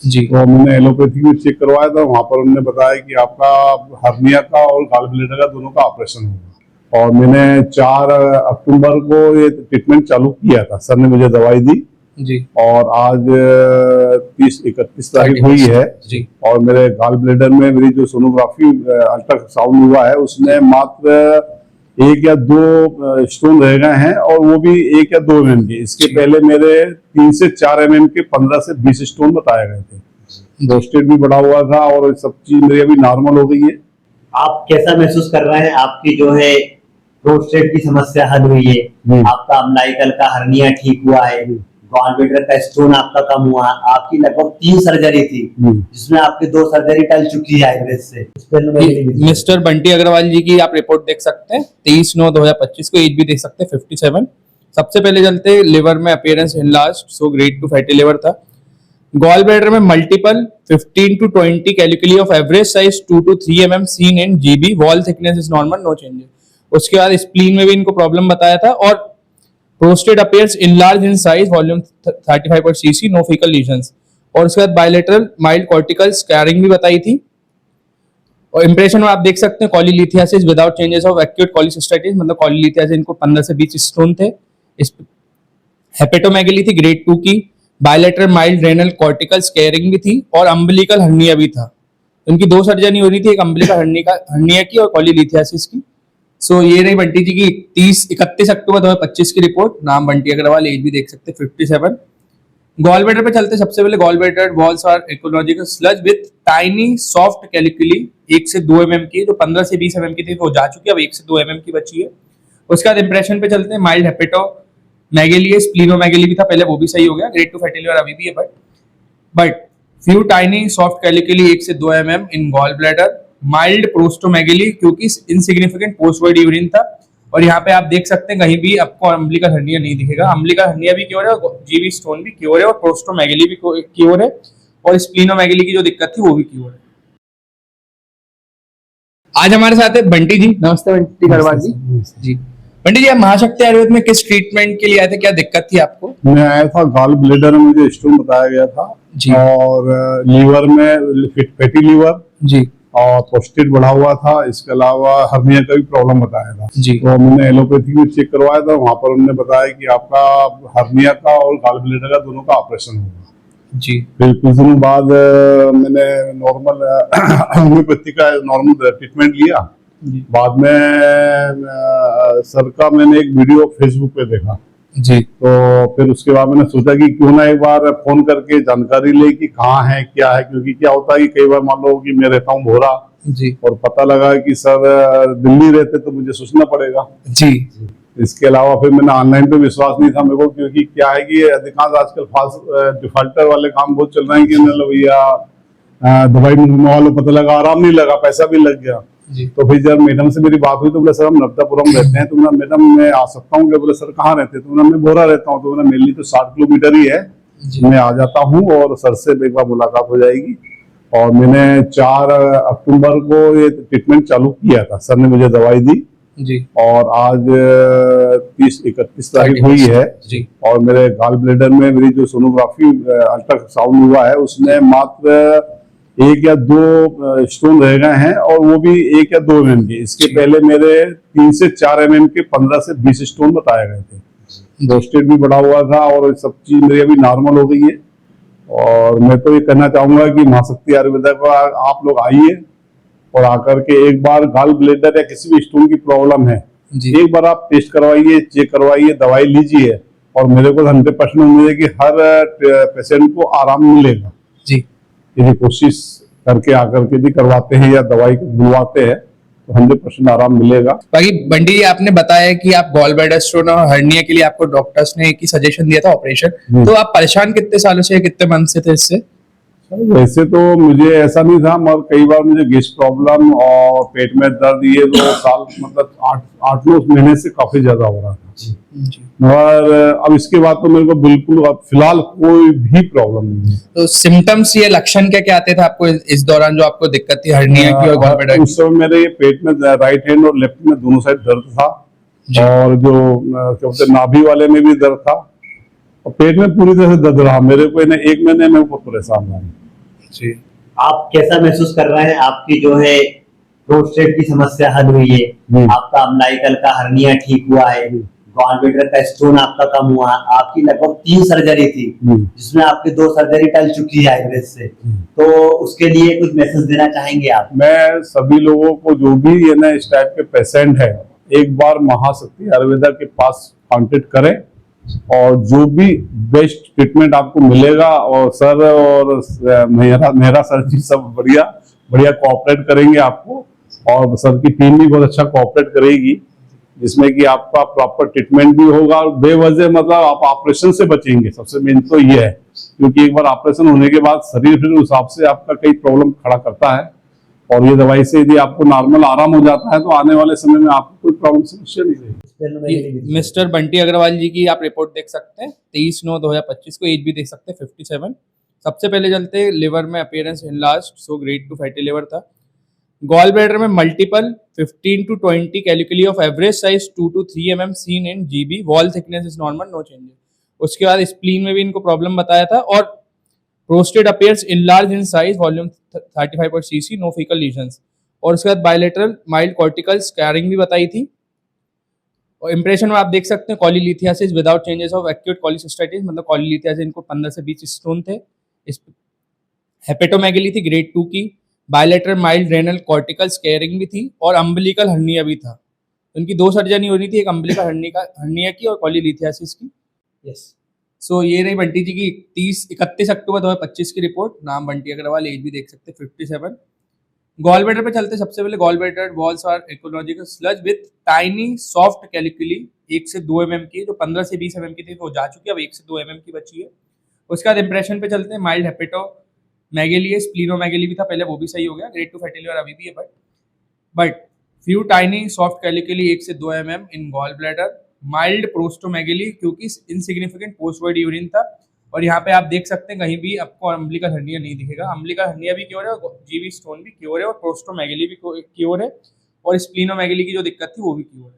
जी। तो मैंने एलोपैथी में चेक करवाया था, वहां पर उन्होंने बताया कि आपका हर्निया का और गॉल ब्लैडर का दोनों का ऑपरेशन होगा। और मैंने 4 अक्टूबर को ये ट्रीटमेंट चालू किया था, सर ने मुझे दवाई दी जी। और आज 31 तारीख हुई है जी। और मेरे गॉल ब्लैडर में मेरी जो सोनोग्राफी अल्ट्रासाउंड हुआ है उसमें मात्र 1 या 2 स्टोन रह गए हैं और वो भी 1 या 2 mm के। इसके पहले मेरे 3 से 4 mm के 15 से 20 स्टोन बताए गए थे। प्रोस्टेट भी बढ़ा हुआ था और सब चीज मेरी अभी नॉर्मल हो गई है। आप कैसा महसूस कर रहे हैं? आपकी जो है प्रोस्टेट की समस्या हल हुई है, आपका अम्लाइकल का हर्निया ठीक हुआ है, गॉल ब्लैडर का स्टोन आपका कम हुआ। आपकी लगभग 3 सर्जरी थी जिसमें आपकी 2 सर्जरी टल चुकी है आयुर्वेद से। मिस्टर बंटी अग्रवाल जी की आप रिपोर्ट देख सकते हैं 23/9/2025 को, एज भी देख सकते हैं 57। सबसे पहले चलते लिवर में appearance enlarged, so grade two fatty liver था। गॉल ब्लैडर में multiple 15 to 20 calculi of average size 2 to 3 mm seen in GB, wall thickness is normal, no changes. उसके बाद स्प्लीन में भी इनको प्रॉब्लम बताया था और prostate appears enlarge in size, volume 35 cc, no faecal lesions. और उसके बाद बायलेटरल माइल्ड कॉर्टिकल स्कैरिंग भी बताई थी। और इंप्रेशन में आप देख सकते हैं कॉलीलिथियासिस विदाउट चेंजेस ऑफ एक्यूट कॉलीसिस्टाइटिस, मतलब कॉलीलिथियासिस इनको 15 से 20 स्टोन थे। हेपेटोमेगली थी ग्रेड 2 की, bilateral mild renal cortical scaring भी थी और अम्बिलिकल हर्निया भी था। इनकी 2 सर्जरी हो रही थी, एक अम्बिलिकल हर्निया की और कॉलीलिथियासिस की। सो ये रही बंटी जी की 31 अक्टूबर 2025 की रिपोर्ट। नाम बंटी अग्रवाल, एज भी देख सकते हैं 57। गॉल ब्लैडर पे चलते सबसे पहले। Gall bladder walls are ecological sludge with tiny soft calculi 1 से 2 mm की, जो 15 से 20 mm की थी वो जा चुकी है, अब 1 से 2 mm की बची है। उसके बाद इंप्रेशन पे चलते हैं। माइल्ड हेपेटोमेगली है, स्प्लीनोमेगली भी था पहले, वो भी सही हो गया। ग्रेड 2 फैटी लिवर अभी भी है, but few tiny soft calculi 1 से 2 mm इन गॉल ब्लैडर। माइल्ड प्रोस्टोमेगली क्योंकि इनसिग्निफिकेंट पोस्टवर्ड यूरिन था। और यहाँ पे आप देख सकते हैं कहीं भी आपको अम्बिलिकल हर्निया नहीं दिखेगा। अम्बिलिकल हर्निया भी क्योर है और जीवी स्टोन भी क्योर है और प्रोस्टोमेगली भी क्योर है और स्प्लीनोमेगली की जो दिक्कत थी वो भी क्योर है। आज हमारे साथ है बंटी जी। नमस्ते बंटी अग्रवाल जी। जी बंटी जी, आप महाशक्ति आयुर्वेद में किस ट्रीटमेंट के लिए आए थे? क्या दिक्कत थी आपको? मैं आया था गॉल ब्लैडर में, मुझे स्टोन बताया गया था जी। और लीवर में फैटी लीवर जी और प्रोस्टेट बढ़ा हुआ था। इसके अलावा हर्निया का भी प्रॉब्लम बताया था जी। तो मैंने एलोपैथी में चेक करवाया था, वहां पर उन्होंने बताया कि आपका हर्निया का और गॉल ब्लैडर का दोनों का ऑपरेशन होगा। जी। फिर कुछ दिनों बाद मैंने नॉर्मल होम्योपैथी का नॉर्मल ट्रीटमेंट लिया। बाद में सर का मैंने एक वीडियो फेसबुक पे देखा जी। तो फिर उसके बाद मैंने सोचा कि क्यों ना एक बार फोन करके जानकारी ले कि कहाँ है क्या है, क्योंकि क्या होता है कि कई बार मान लो कि मैं रहता हूँ भोरा जी और पता लगा कि सर दिल्ली रहते तो मुझे सोचना पड़ेगा जी। इसके अलावा फिर मैंने ऑनलाइन पे विश्वास नहीं था मेरे को, क्योंकि क्या है कि अधिकांश आजकल डिफॉल्टर वाले काम बहुत चल रहे हैं कि मतलब भैया दवाई मंगवा लो, पता लगा आराम नहीं लगा, पैसा भी लग गया। तो फिर जब मैडम से मेरी बात हुई तो बोले सर हम नर्मदापुरम रहते हैं। तो बोला मैडम मैं आ सकता हूँ क्या? बोले सर कहाँ रहते हैं? तो मैं भोरा रहता हूँ। तो बोला मेरे लिए तो 60 किलोमीटर ही है, मैं आ जाता हूँ और सर से एक बार मुलाकात हो जाएगी। और मैंने 4 अक्टूबर को ये ट्रीटमेंट चालू किया था, सर ने मुझे दवाई दी जी। और आज 31 तारीख हुई है जी। और मेरे गॉल ब्लैडर में मेरी जो सोनोग्राफी अल्ट्रासाउंड हुआ है उसमें मात्र 1 या 2 स्टोन रह गए हैं और वो भी 1 या 2 mm के। इसके पहले मेरे 3 से 4 mm के 15 से 20 स्टोन बताए गए थे। प्रोस्टेट भी बढ़ा हुआ था और सब चीज मेरी अभी नॉर्मल हो गई है। और मैं तो ये कहना चाहूंगा कि महाशक्ति आयुर्वेदा को आप लोग आइए और आकर के एक बार गॉल ब्लैडर या किसी भी स्टोन की प्रॉब्लम है एक बार आप टेस्ट करवाइए, चेक करवाइए, दवाई लीजिए और मेरे को 100% उम्मीद है कि हर पेशेंट को आराम मिलेगा जी। यदि कोशिश करके आकर के भी करवाते हैं या दवाई बुलवाते हैं तो 100% आराम मिलेगा। बाकी बंटी जी आपने बताया कि आप गॉल ब्लैडर स्टोन और हर्निया के लिए आपको डॉक्टर्स ने एक ही सजेशन दिया था ऑपरेशन, तो आप परेशान कितने सालों से, कितने मंथ से थे इससे? वैसे तो मुझे ऐसा नहीं था, मगर कई बार मुझे गैस प्रॉब्लम और पेट में दर्द ये 2 साल मतलब 8-9 महीने से काफी ज्यादा हो रहा था जी। मगर अब इसके बाद तो मेरे को बिल्कुल फिलहाल कोई भी प्रॉब्लम नहीं है। तो सिम्टम्स ये लक्षण क्या क्या आते थे आपको इस दौरान जो आपको दिक्कत थी हर्निया की और गॉल ब्लैडर की? उस समय मेरे पेट में राइट हैंड और लेफ्ट में दोनों साइड दर्द था और जो क्या बोलते नाभि वाले में भी दर्द था और पेट में पूरी तरह से दर्द रहा मेरे को। 1 महीने में बहुत परेशान रहा। जी आप कैसा महसूस कर रहे हैं? आपकी जो है प्रोस्टेट की समस्या हल हुई है, आपका अम्लाइकल का हर्निया ठीक हुआ है, गॉलब्लैडर का स्टोन आपका कम हुआ, आपकी लगभग 3 सर्जरी थी, जिसमें आपकी 2 सर्जरी टल चुकी है आयुर्वेद से। तो उसके लिए कुछ मैसेज देना चाहेंगे आप? मैं सभी लोगों को, जो भी ये ना इस टाइप के पेशेंट है, एक बार महाशक्ति आयुर्वेदा के पास कांटेक्ट करें और जो भी बेस्ट ट्रीटमेंट आपको मिलेगा। और सर और मेरा सर जी सब बढ़िया बढ़िया कोऑपरेट करेंगे आपको, और सर की टीम भी बहुत अच्छा कोऑपरेट करेगी, जिसमें कि आपका प्रॉपर ट्रीटमेंट भी होगा और बेवजह मतलब आप ऑपरेशन से बचेंगे। सबसे मेन तो ये है, क्योंकि एक बार ऑपरेशन होने के बाद शरीर फिर उस हिसाब से आपका कई प्रॉब्लम खड़ा करता है, और ये दवाई से यदि आपको नॉर्मल आराम हो जाता है तो आने वाले समय में आपको कोई प्रॉब्लम समस्या नहीं रहेगी। मिस्टर बंटी अग्रवाल जी की आप रिपोर्ट देख सकते हैं 23/9/2025 को, एज भी देख सकते हैं 57। सबसे पहले चलते हैं लिवर में appearance enlarged, so grade 2 fatty liver था। गॉल ब्लैडर में multiple 15 to 20 calculi of average size 2 to 3 mm seen in GB, wall thickness is normal, no changes. उसके बाद स्प्लीन में भी इनको प्रॉब्लम बताया था, और prostate appears enlarge in size, volume 35 cc, no faecal lesions. और उसके बाद बायलेटरल माइल्ड कॉर्टिकल स्कैरिंग भी बताई थी। और इंप्रेशन में आप देख सकते हैं कॉलीलिथियासिस विदाउट चेंजेस ऑफ एक्यूट कॉलीसिस्टाइटिस, मतलब कॉलीलिथियासिस इनको 15 से 20 स्टोन थे। हेपेटोमेगली थी ग्रेड 2 की, bilateral mild renal cortical scaring भी थी, और अम्बिलिकल हर्निया भी था। इनकी 2 सर्जरी हो रही थी, एक अम्बिलिकल हर्निया की और कॉलीलिथियासिस की। यस, सो ये रही बंटी जी की 31 अक्टूबर 2025 की रिपोर्ट। नाम बंटी अग्रवाल, एज भी देख सकते हैं 57। गॉल ब्लैडर पे चलते, सबसे पहले gall bladder walls are ecological sludge with tiny soft calculi 1 से 2 mm की, जो 15 से 20 mm की थी वो जा चुकी है, अब 1 से 2 mm की बची है। उसके बाद इंप्रेशन पे चलते हैं, माइल्ड हेपेटोमेगली है, स्प्लीनोमेगली भी था पहले, वो भी सही हो गया, ग्रेड 2 फैटी लिवर अभी भी है, but few tiny soft calculi 1 से 2 mm इन गॉल ब्लैडर। माइल्ड प्रोस्टोमेगली क्योंकि इनसिग्निफिकेंट पोस्टवर्ड यूरिन था, और यहाँ पे आप देख सकते हैं कहीं भी आपको अम्बिलिकल हर्निया नहीं दिखेगा। अम्बिलिकल हर्निया भी क्योर है, और जीवी स्टोन भी क्योर है, और प्रोस्टोमेगली भी क्योर है, और स्प्लीनोमेगली की जो दिक्कत थी वो भी क्योर है।